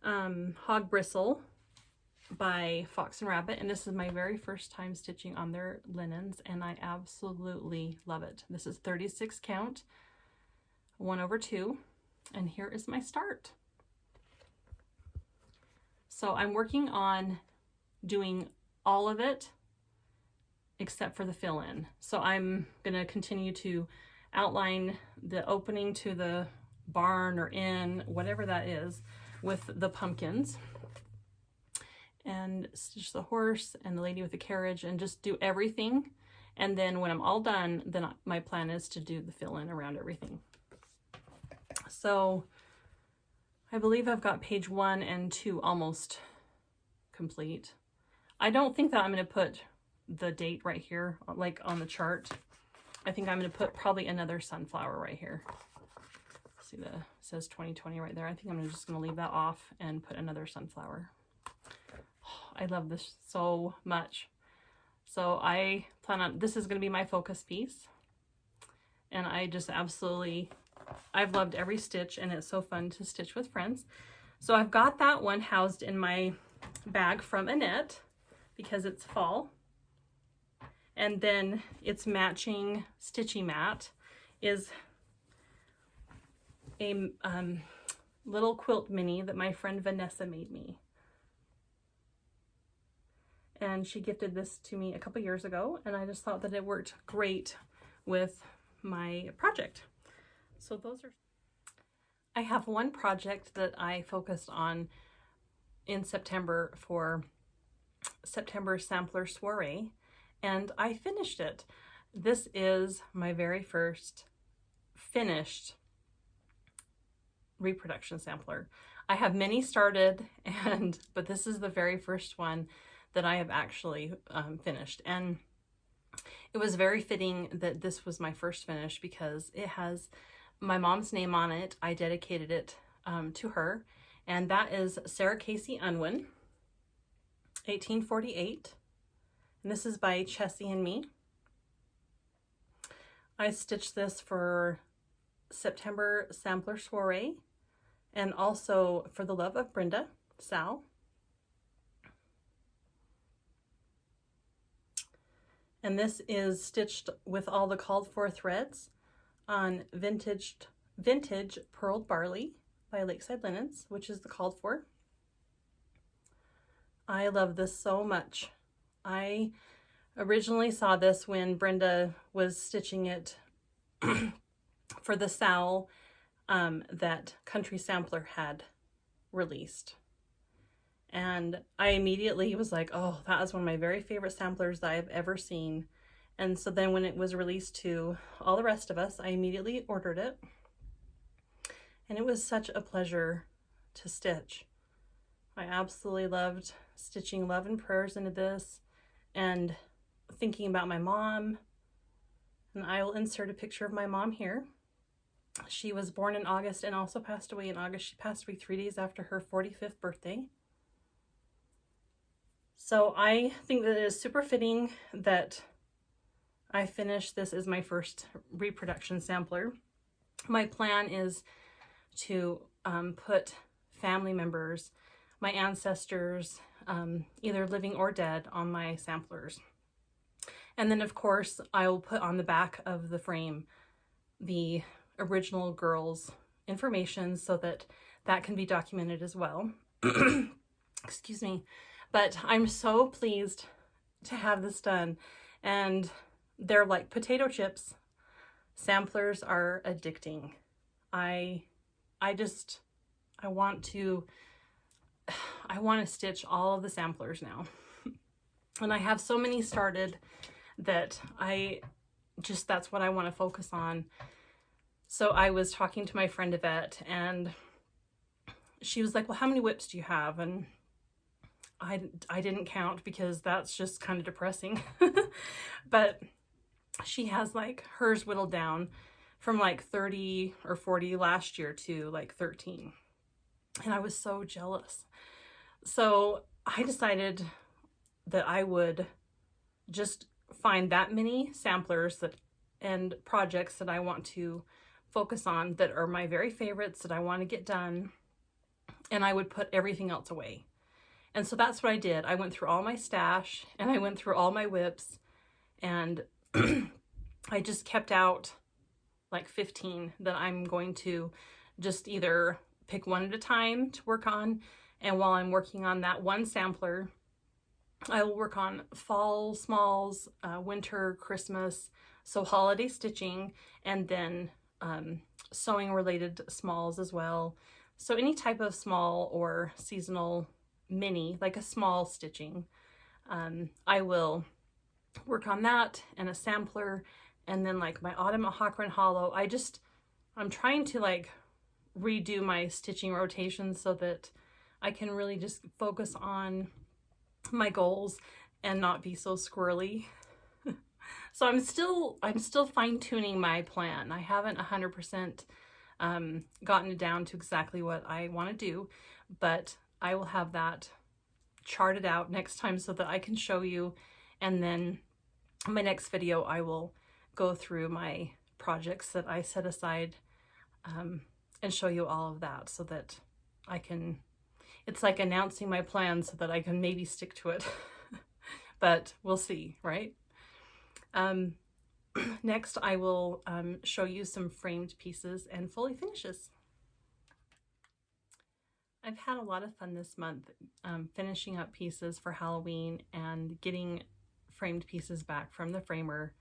Hog Bristle by Fox and Rabbit, and this is my very first time stitching on their linens, and I absolutely love it. This is 36 count, 1/2, and here is my start. So I'm working on doing all of it except for the fill-in. So I'm gonna continue to outline the opening to the barn or inn, whatever that is, with the pumpkins, and stitch the horse and the lady with the carriage and just do everything. And then when I'm all done, then my plan is to do the fill-in around everything. So I believe I've got page 1 and 2 almost complete. I don't think that I'm going to put the date right here, like on the chart. I think I'm going to put probably another sunflower right here. See, it says 2020 right there. I think I'm just going to leave that off and put another sunflower. Oh, I love this so much. So I plan on, this is going to be my focus piece. And I just absolutely, I've loved every stitch, and it's so fun to stitch with friends. So I've got that one housed in my bag from Annette because it's fall. And then its matching stitchy mat is a little quilt mini that my friend Vanessa made me. And she gifted this to me a couple years ago, and I just thought that it worked great with my project. So those are, I have one project that I focused on in September for September Sampler Soiree, and I finished it. This is my very first finished reproduction sampler. I have many started, but this is the very first one that I have actually finished. And it was very fitting that this was my first finish because it has my mom's name on it. I dedicated it to her, and that is Sarah Casey Unwin, 1848. And this is by Chessie and Me. I stitched this for September Sampler Soiree and also for the love of Brenda, Sal. And this is stitched with all the called for threads on Vintage Purled Barley by Lakeside Linens, which is the called for. I love this so much. I originally saw this when Brenda was stitching it for the Sal that Country Sampler had released. And I immediately was like, oh, that is one of my very favorite samplers that I've ever seen. And so then when it was released to all the rest of us, I immediately ordered it. And it was such a pleasure to stitch. I absolutely loved stitching love and prayers into this and thinking about my mom. And I will insert a picture of my mom here. She was born in August and also passed away in August. She passed away 3 days after her 45th birthday. So I think that it is super fitting that I finished this as my first reproduction sampler. My plan is to put family members, my ancestors, either living or dead, on my samplers. And then of course I will put on the back of the frame the original girls' information so that that can be documented as well. Excuse me. But I'm so pleased to have this done, and they're like potato chips. Samplers are addicting. I want to stitch all of the samplers now. And I have so many started that that's what I want to focus on. So I was talking to my friend Yvette, and she was like, well, how many whips do you have? And I didn't count because that's just kind of depressing. But she has like hers whittled down from like 30 or 40 last year to like 13. And I was so jealous. So I decided that I would just find that many samplers and projects that I want to focus on that are my very favorites that I want to get done, and I would put everything else away. And so that's what I did. I went through all my stash and I went through all my whips, and I just kept out like 15 that I'm going to just either pick one at a time to work on. And while I'm working on that one sampler, I will work on fall smalls, winter, Christmas, so holiday stitching, and then sewing related smalls as well. So any type of small or seasonal mini, like a small stitching, I will work on that, and a sampler, and then like my autumn Ahakran hollow. I'm trying to like redo my stitching rotation so that I can really just focus on my goals and not be so squirrely. So I'm still fine-tuning my plan. I haven't 100% gotten it down to exactly what I want to do, but I will have that charted out next time so that I can show you. And then in my next video, I will go through my projects that I set aside and show you all of that so that I can, it's like announcing my plan so that I can maybe stick to it. But we'll see, right? Next, I will show you some framed pieces and fully finishes. I've had a lot of fun this month finishing up pieces for Halloween and getting framed pieces back from the framer.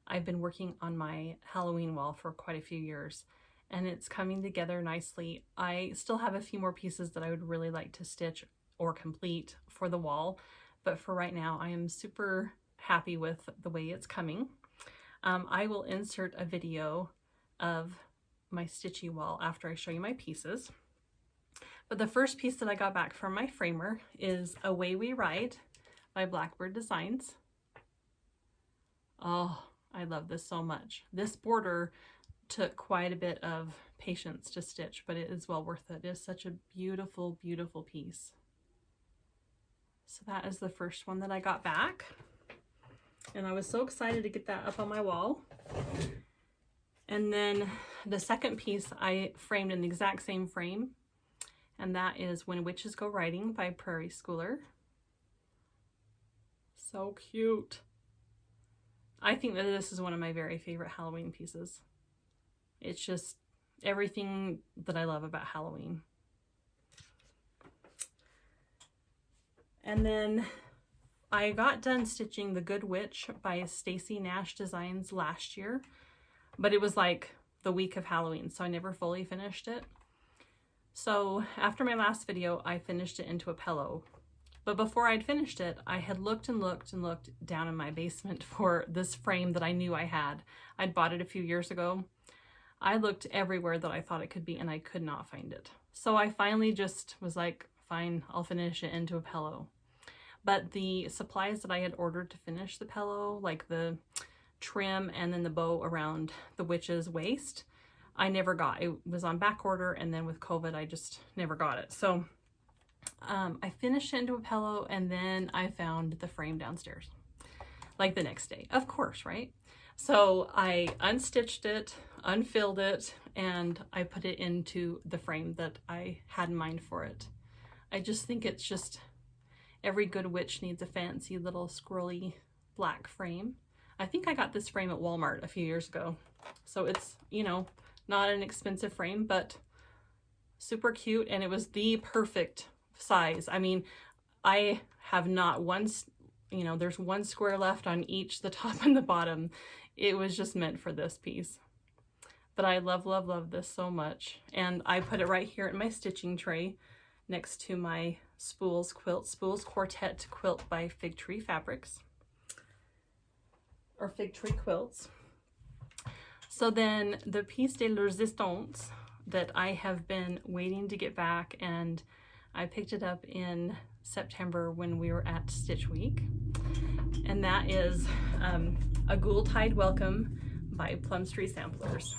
I've been working on my Halloween wall for quite a few years, and it's coming together nicely. I still have a few more pieces that I would really like to stitch or complete for the wall, but for right now, I am super happy with the way it's coming. I will insert a video of my stitchy wall after I show you my pieces. But the first piece that I got back from my framer is Away We Ride by Blackbird Designs. Oh, I love this so much. This border took quite a bit of patience to stitch, but it is well worth it. It is such a beautiful, beautiful piece. So that is the first one that I got back. And I was so excited to get that up on my wall. And then the second piece I framed in the exact same frame, and that is When Witches Go Riding by Prairie Schooler. So cute. I think that this is one of my very favorite Halloween pieces. It's just everything that I love about Halloween. And then I got done stitching The Good Witch by Stacy Nash Designs last year, but it was like the week of Halloween, so I never fully finished it. So after my last video, I finished it into a pillow. But before I'd finished it, I had looked and looked and looked down in my basement for this frame that I knew I had. I'd bought it a few years ago. I looked everywhere that I thought it could be, and I could not find it. So I finally just was like, fine, I'll finish it into a pillow. But the supplies that I had ordered to finish the pillow, like the trim and then the bow around the witch's waist, I never got. It was on back order, and then with COVID, I just never got it. So I finished it into a pillow, and then I found the frame downstairs, like the next day, of course, right? So I unstitched it, unfilled it, and I put it into the frame that I had in mind for it. I just think it's just, every good witch needs a fancy little squirrely black frame. I think I got this frame at Walmart a few years ago. So it's, you know, not an expensive frame, but super cute, and it was the perfect size. I mean, I have not one, you know, there's one square left on each, the top and the bottom. It was just meant for this piece. But I love, love, love this so much. And I put it right here in my stitching tray next to my Spools Quartet quilt by Fig Tree Fabrics, or Fig Tree Quilts. So then the piece de resistance that I have been waiting to get back, and I picked it up in September when we were at Stitch Week, and that is A Ghoul-Tide Welcome by Plum Street Samplers.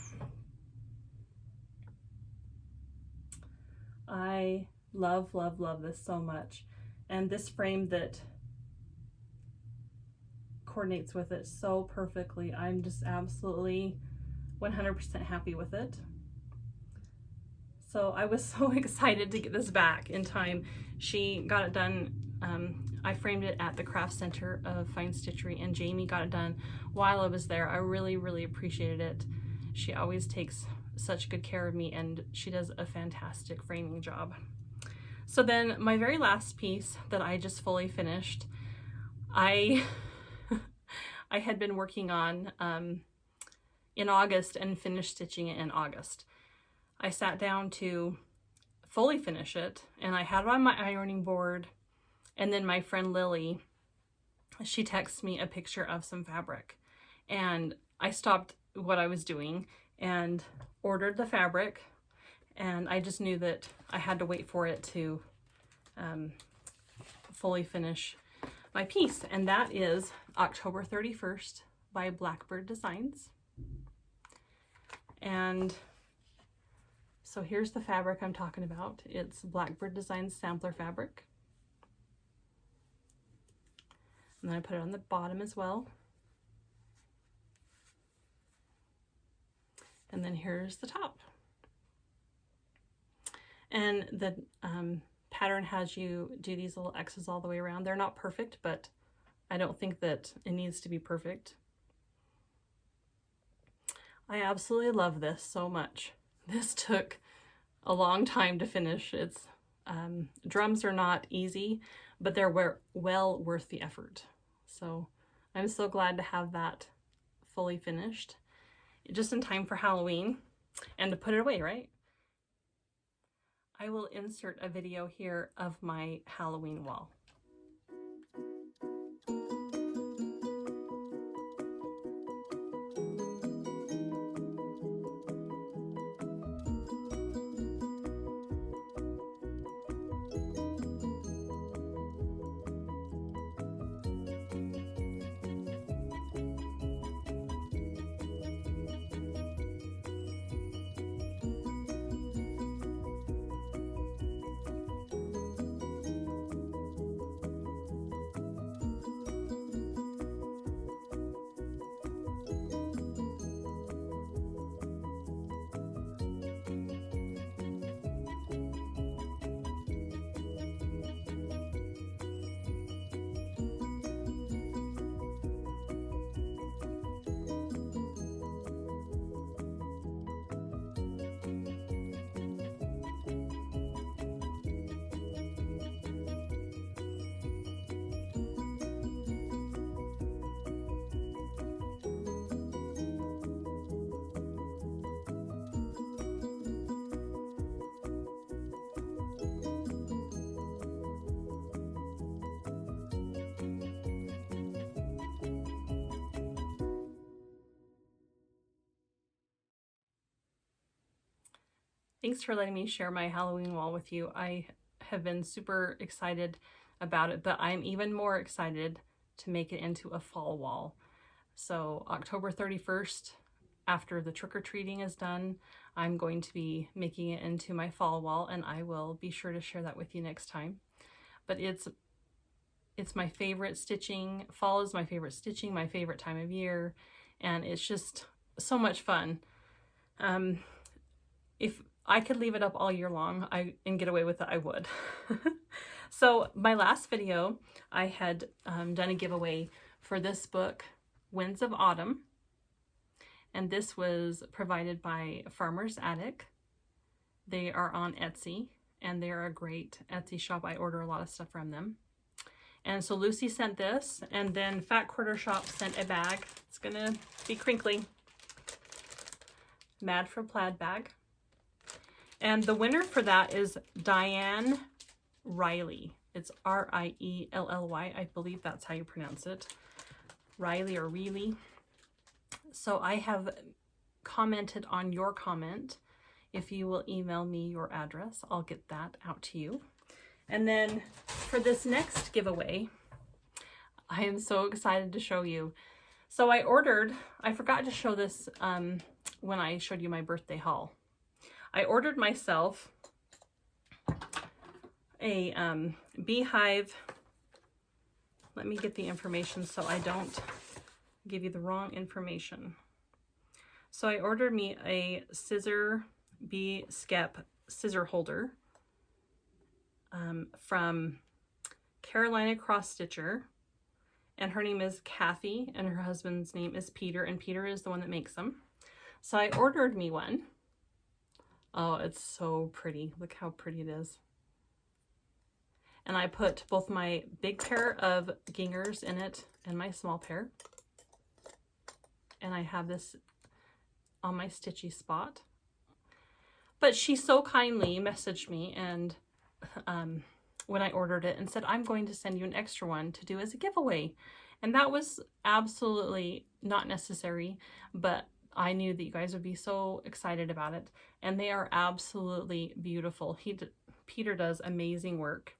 I love, love, love this so much. And this frame that coordinates with it so perfectly. I'm just absolutely 100% happy with it. So I was so excited to get this back in time. She got it done. I framed it at the Craft Center of Fine Stitchery, and Jamie got it done while I was there. I really, really appreciated it. She always takes such good care of me, and she does a fantastic framing job. So then my very last piece that I just fully finished, I had been working on in August and finished stitching it in August. I sat down to fully finish it, and I had it on my ironing board, and then my friend Lily, she texted me a picture of some fabric, and I stopped what I was doing and ordered the fabric, and I just knew that I had to wait for it to fully finish. my piece, and that is October 31st by Blackbird Designs. And so here's the fabric I'm talking about. It's Blackbird Designs sampler fabric. And then I put it on the bottom as well. And then here's the top. And the pattern has you do these little X's all the way around. They're not perfect, but I don't think that it needs to be perfect. I absolutely love this so much. This took a long time to finish. It's drums are not easy, but they're well worth the effort. So I'm so glad to have that fully finished, just in time for Halloween and to put it away, right? I will insert a video here of my Halloween wall. Thanks for letting me share my Halloween wall with you. I have been super excited about it, but I'm even more excited to make it into a fall wall. So October 31st, after the trick-or-treating is done, I'm going to be making it into my fall wall, and I will be sure to share that with you next time. But it's my favorite stitching. Fall is my favorite stitching, my favorite time of year, and it's just so much fun. If I could leave it up all year long and get away with it, I would. So my last video, I had done a giveaway for this book, Winds of Autumn. And this was provided by Farmer's Attic. They are on Etsy, and they're a great Etsy shop. I order a lot of stuff from them. And so Lucy sent this, and then Fat Quarter Shop sent a bag. It's gonna be crinkly. Mad for Plaid bag. And the winner for that is Diane Riley. It's R-I-E-L-L-Y. I believe that's how you pronounce it. Riley or Reilly. So I have commented on your comment. If you will email me your address, I'll get that out to you. And then for this next giveaway, I am so excited to show you. So I forgot to show this when I showed you my birthday haul. I ordered myself a beehive. Let me get the information so I don't give you the wrong information. So I ordered me a scissor bee skep scissor holder from Carolina Cross Stitcher, and her name is Kathy and her husband's name is Peter, and Peter is the one that makes them. So I ordered me one. Oh, it's so pretty. Look how pretty it is. And I put both my big pair of gingers in it and my small pair. And I have this on my stitchy spot. But she so kindly messaged me and when I ordered it and said, I'm going to send you an extra one to do as a giveaway. And that was absolutely not necessary, but I knew that you guys would be so excited about it, and they are absolutely beautiful. Peter does amazing work.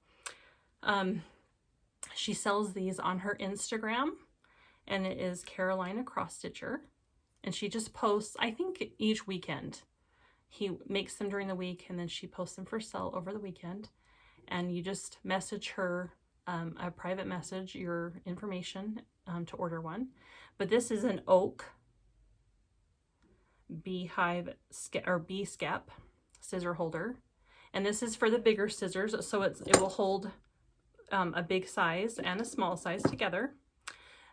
She sells these on her Instagram, and it is Carolina Cross Stitcher. And she just posts, I think each weekend. He makes them during the week, and then she posts them for sale over the weekend. And you just message her a private message, your information to order one. But this is an oak beehive or bee skep scissor holder. And this is for the bigger scissors, so it will hold a big size and a small size together.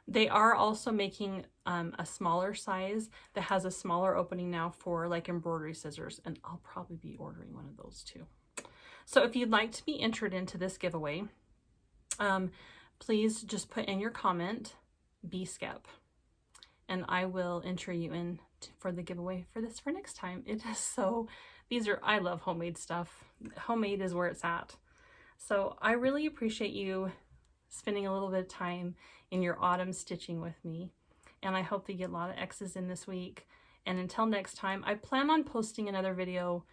They are also making a smaller size that has a smaller opening now for like embroidery scissors, and I'll probably be ordering one of those too. So if you'd like to be entered into this giveaway, please just put in your comment B-Skep, and I will enter you in for the giveaway for this for next time. It is so, I love homemade stuff. Homemade is where it's at. So I really appreciate you spending a little bit of time in your autumn stitching with me. And I hope that you get a lot of X's in this week. And until next time, I plan on posting another video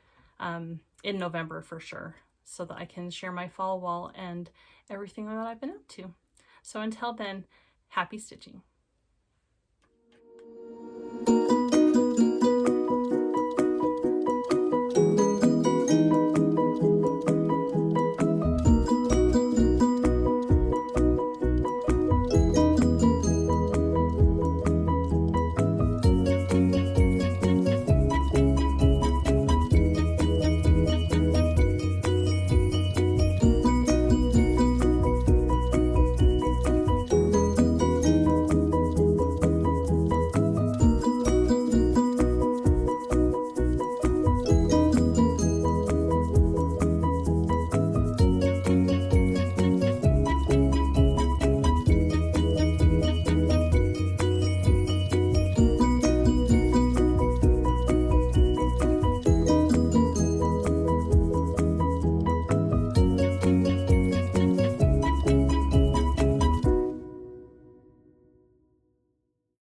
in November for sure, so that I can share my fall wall and everything that I've been up to. So until then, happy stitching.